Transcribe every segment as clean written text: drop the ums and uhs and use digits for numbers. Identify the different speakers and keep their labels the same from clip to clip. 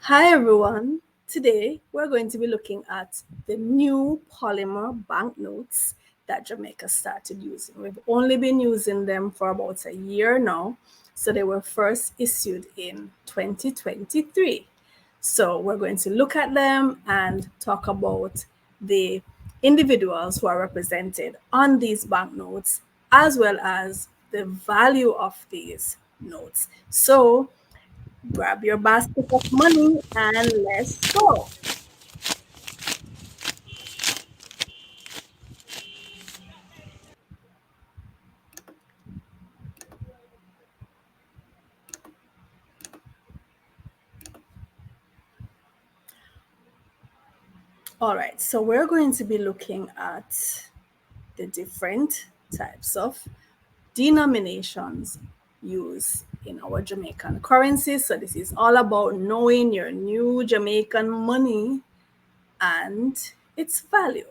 Speaker 1: Hi everyone. Today we're going to be looking at the new polymer banknotes that Jamaica started using. We've only been using them for about a year now. So they were first issued in 2023. So we're going to look at them and talk about the individuals who are represented on these banknotes as well as the value of these notes. So grab your basket of money and let's go. All right, so we're going to be looking at the different types of denominations used in our Jamaican currency. So this is all about knowing your new Jamaican money and its value.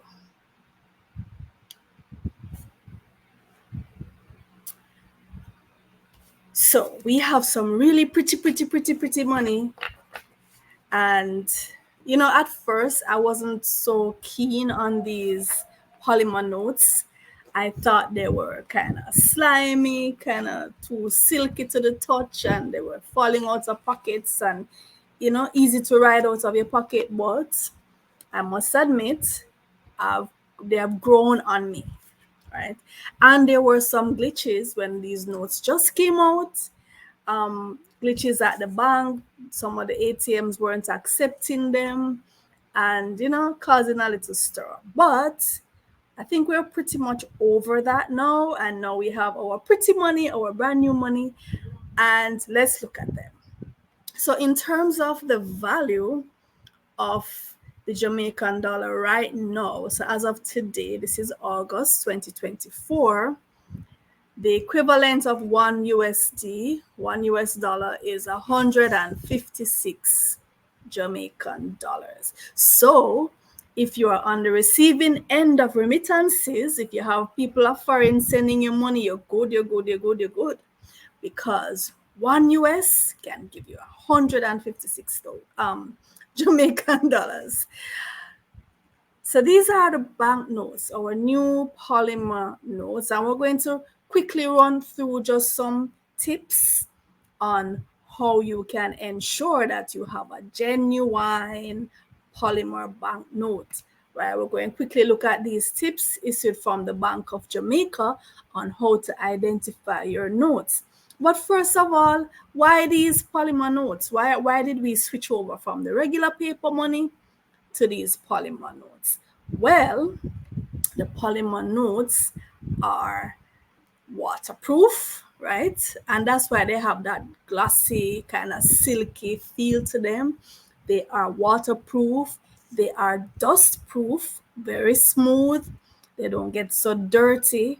Speaker 1: So we have some really pretty money. And, at first I wasn't so keen on these polymer notes. I thought they were kind of slimy, kind of too silky to the touch, and they were falling out of pockets and, easy to ride out of your pocket. But I must admit, I've, they have grown on me, right? And there were some glitches when these notes just came out, glitches at the bank. Some of the ATMs weren't accepting them and, causing a little stir. But I think we're pretty much over that now. And now we have our pretty money, our brand new money, and let's look at them. So, in terms of the value of the Jamaican dollar right now, so as of today, this is August 2024. The equivalent of one US dollar is 156 Jamaican dollars. So if you are on the receiving end of remittances, if you have people of foreign sending you money, you're good. Because one US can give you 156 Jamaican dollars. So these are the banknotes, our new polymer notes, and we're going to quickly run through just some tips on how you can ensure that you have a genuine polymer banknote. Right, we're going to quickly look at these tips issued from the Bank of Jamaica on how to identify your notes. But first of all, why these polymer notes? Why did we switch over from the regular paper money to these polymer notes? Well, the polymer notes are waterproof, right? And that's why they have that glossy, kind of silky feel to them. They are waterproof, they are dustproof, very smooth, they don't get so dirty,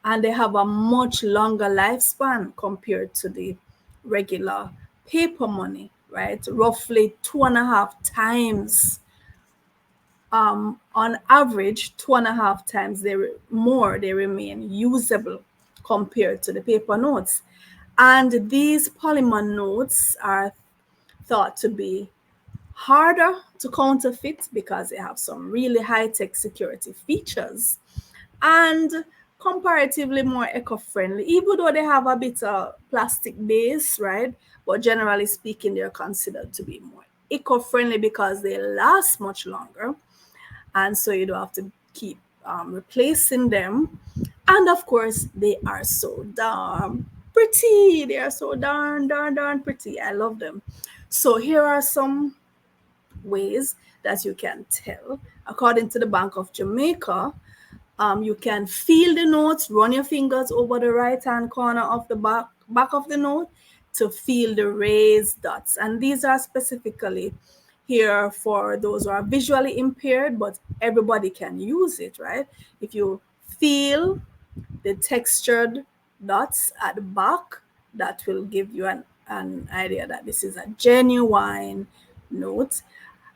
Speaker 1: and they have a much longer lifespan compared to the regular paper money, right? Roughly 2.5 times, on average, 2.5 times more they remain usable compared to the paper notes. And these polymer notes are thought to be harder to counterfeit because they have some really high-tech security features and comparatively more eco-friendly, even though they have a bit of plastic base, right? But generally speaking, they're considered to be more eco-friendly because they last much longer, and so you don't have to keep replacing them. And of course, they are so darn pretty. They are so darn pretty. I love them. So here are some ways that you can tell. According to the Bank of Jamaica, you can feel the notes, run your fingers over the right hand corner of the back of the note to feel the raised dots. And these are specifically here for those who are visually impaired, but everybody can use it, right? If you feel the textured dots at the back, that will give you an idea that this is a genuine note.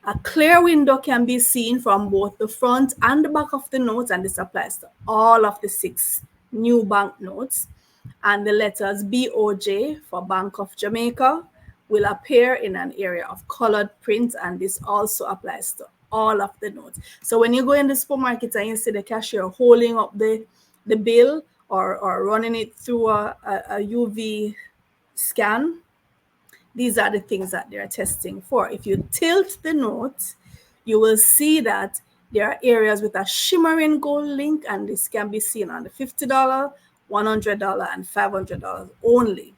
Speaker 1: A clear window can be seen from both the front and the back of the notes, and this applies to all of the 6 new banknotes. And the letters BOJ for Bank of Jamaica, will appear in an area of colored print, and this also applies to all of the notes. So when you go in the supermarket and you see the cashier holding up the bill or running it through a UV scan, these are the things that they're testing for. If you tilt the note, you will see that there are areas with a shimmering gold link, and this can be seen on the $50, $100, and $500 only.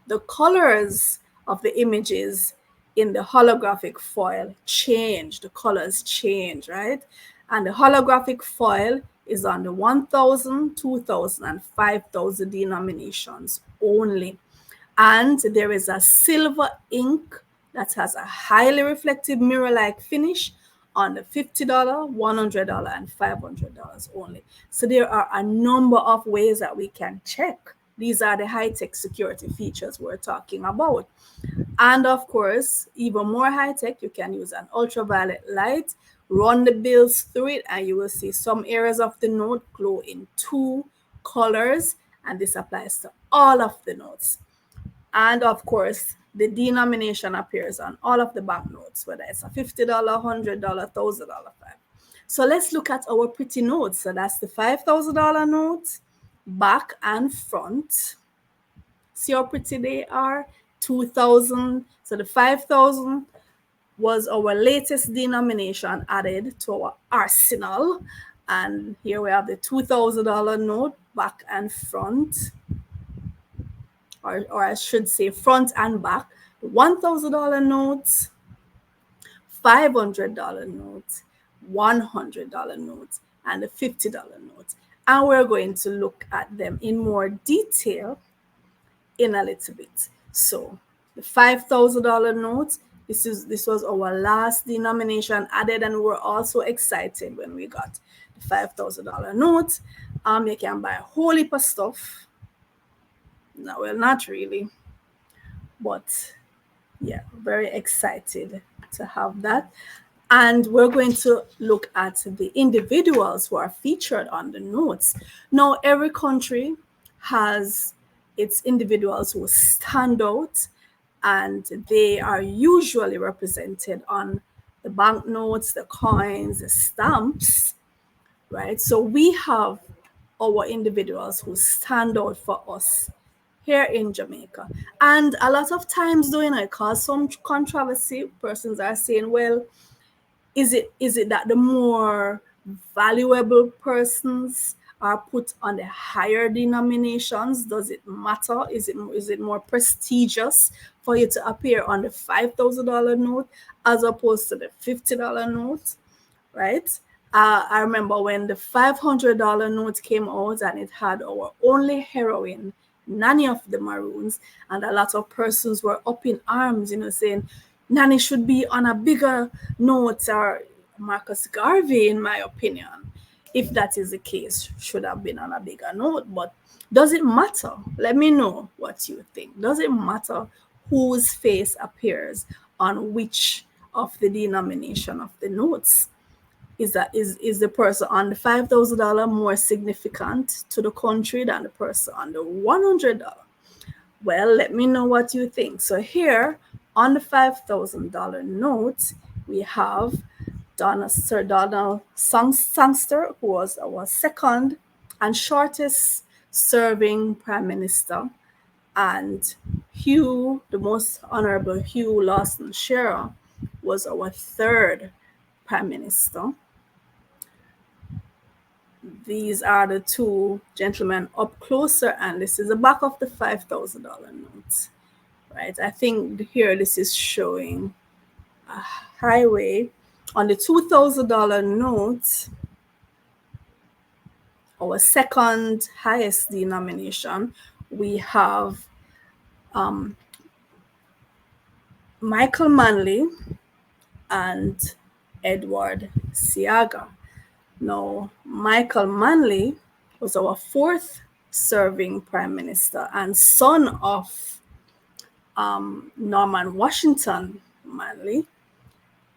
Speaker 1: The colors of the images in the holographic foil change. The colors change, right? And the holographic foil is on the 1,000, 2,000, and 5,000 denominations only. And there is a silver ink that has a highly reflective mirror-like finish on the $50, $100, and $500 only. So there are a number of ways that we can check. These are the high-tech security features we're talking about. And of course, even more high-tech, you can use an ultraviolet light, run the bills through it, and you will see some areas of the note glow in 2 colors, and this applies to all of the notes. And of course, the denomination appears on all of the banknotes, whether it's a $50, $100, $1,000. So let's look at our pretty notes. So that's the $5,000 note, back and front. See how pretty they are? 2,000. So the 5,000 was our latest denomination added to our arsenal. And here we have the $2,000 note, back and front. Or I should say front and back. The $1,000 notes, $500 notes, $100 notes, and the $50 notes. And we're going to look at them in more detail in a little bit. So the $5,000 notes, this was our last denomination added, and we're also excited when we got the $5,000 notes. You can buy a whole heap of stuff. No, well, not really, but yeah, very excited to have that. And we're going to look at the individuals who are featured on the notes. Now, every country has its individuals who stand out, and they are usually represented on the banknotes, the coins, the stamps, right? So we have our individuals who stand out for us here in Jamaica. And a lot of times, though, it caused some controversy. Persons are saying, well, is it that the more valuable persons are put on the higher denominations? Does it matter? Is it more prestigious for you to appear on the $5,000 note as opposed to the $50 note, right? I remember when the $500 note came out and it had our only heroine, Nanny of the Maroons, and a lot of persons were up in arms, saying Nanny should be on a bigger note, or Marcus Garvey, in my opinion, if that is the case, should have been on a bigger note. But does it matter? Let me know what you think. Does it matter whose face appears on which of the denomination of the notes? Is the person on the $5,000 more significant to the country than the person on the $100? Well, let me know what you think. So here on the $5,000 note, we have Sir Donald Sangster, who was our second and shortest serving prime minister, and Hugh, the most honorable Hugh Lawson Shearer, was our third prime minister. These are the two gentlemen up closer, and this is the back of the $5,000 note, right? I think here this is showing a highway. On the $2,000 note, our second highest denomination, we have Michael Manley and Edward Seaga. Now, Michael Manley was our fourth serving prime minister and son of Norman Washington Manley,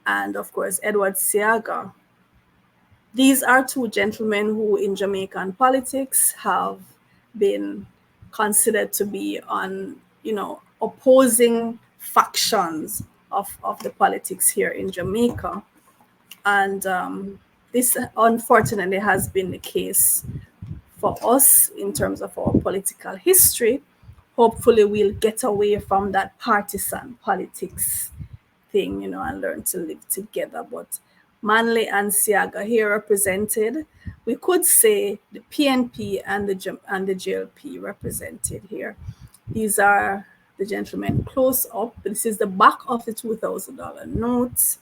Speaker 1: and of course, Edward Seaga. These are two gentlemen who in Jamaican politics have been considered to be on, opposing factions of the politics here in Jamaica. And this unfortunately has been the case for us in terms of our political history. Hopefully we'll get away from that partisan politics thing, and learn to live together. But Manley and Siaga here represented. We could say the PNP and the JLP represented here. These are the gentlemen close up. This is the back of the $2,000 note.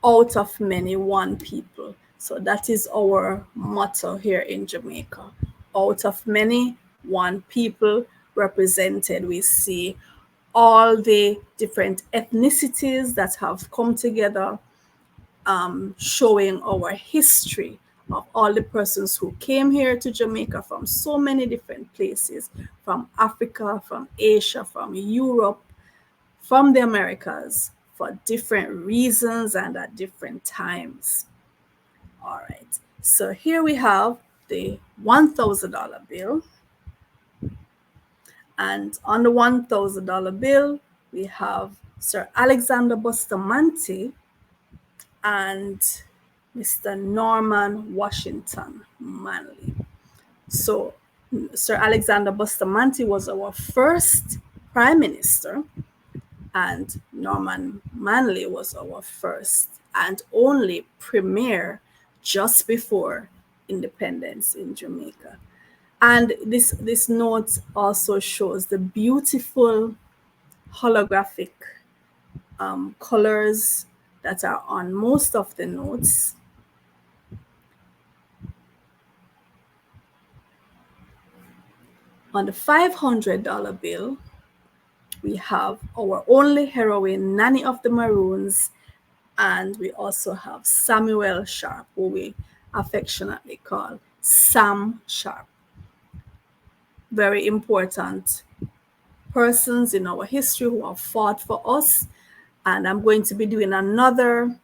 Speaker 1: Out of many, one people. So that is our motto here in Jamaica. Out of many, one people represented. We see all the different ethnicities that have come together, showing our history of all the persons who came here to Jamaica from so many different places, from Africa, from Asia, from Europe, from the Americas, for different reasons and at different times. All right, so here we have the $1,000 bill. And on the $1,000 bill, we have Sir Alexander Bustamante and Mr. Norman Washington Manley. So Sir Alexander Bustamante was our first Prime Minister, and Norman Manley was our first and only premier just before independence in Jamaica. And this note also shows the beautiful holographic colors that are on most of the notes. On the $500 bill, we have our only heroine, Nanny of the Maroons, and we also have Samuel Sharp, who we affectionately call Sam Sharp. Very important persons in our history who have fought for us. And I'm going to be doing another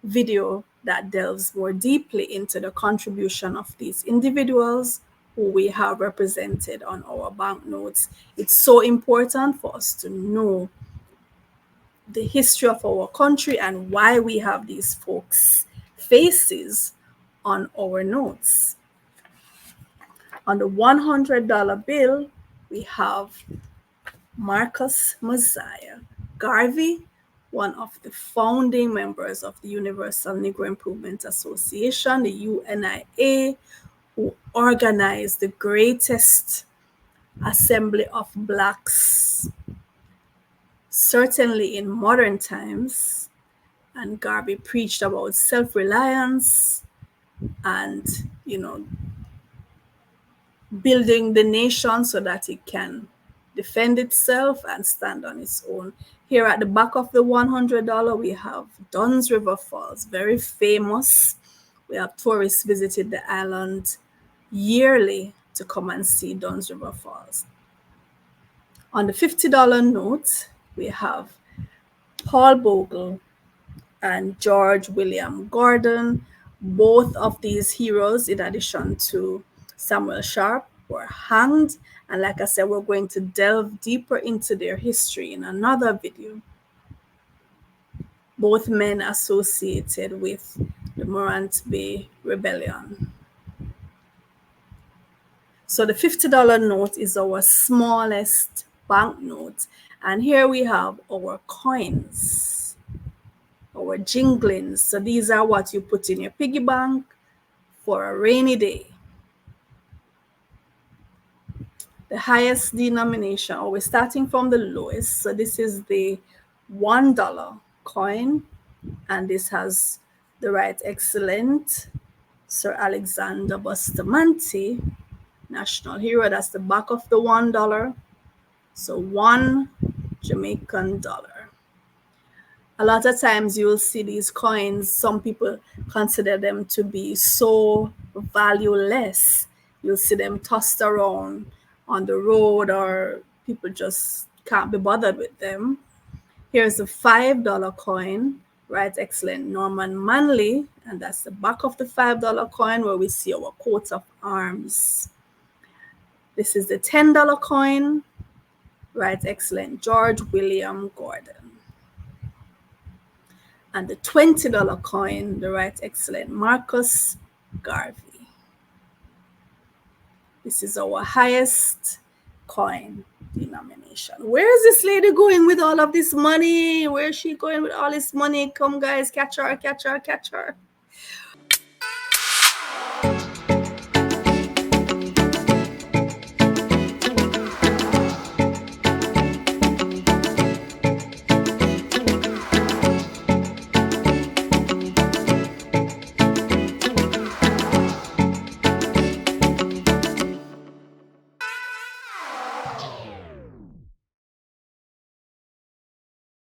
Speaker 1: video that delves more deeply into the contribution of these individuals who we have represented on our banknotes. It's so important for us to know the history of our country and why we have these folks' faces on our notes. On the $100 bill, we have Marcus Mosiah Garvey, one of the founding members of the Universal Negro Improvement Association, the UNIA, who organized the greatest assembly of Blacks, certainly in modern times. And Garvey preached about self-reliance and, building the nation so that it can defend itself and stand on its own. Here at the back of the $100, we have Dunn's River Falls, very famous. We have tourists visited the island yearly to come and see Dunn's River Falls. On the $50 note, we have Paul Bogle and George William Gordon. Both of these heroes, in addition to Samuel Sharp, were hanged. And like I said, we're going to delve deeper into their history in another video. Both men associated with the Morant Bay Rebellion. So the $50 note is our smallest banknote. And here we have our coins, our jinglings. So these are what you put in your piggy bank for a rainy day. The highest denomination, or we're starting from the lowest. So this is the $1 coin, and this has the Right Excellent Sir Alexander Bustamante, national hero. That's the back of the $1. So $1 Jamaican dollar. A lot of times you will see these coins, some people consider them to be so valueless. You'll see them tossed around on the road, or people just can't be bothered with them. Here's a $5 coin, Right Excellent Norman Manley, and that's the back of the $5 coin where we see our coat of arms. This is the $10 coin, Right, excellent. George William Gordon. And the $20 coin, the right, excellent. Marcus Garvey. This is our highest coin denomination. Where is this lady going with all of this money? Where is she going with all this money? Come, guys, catch her, catch her, catch her.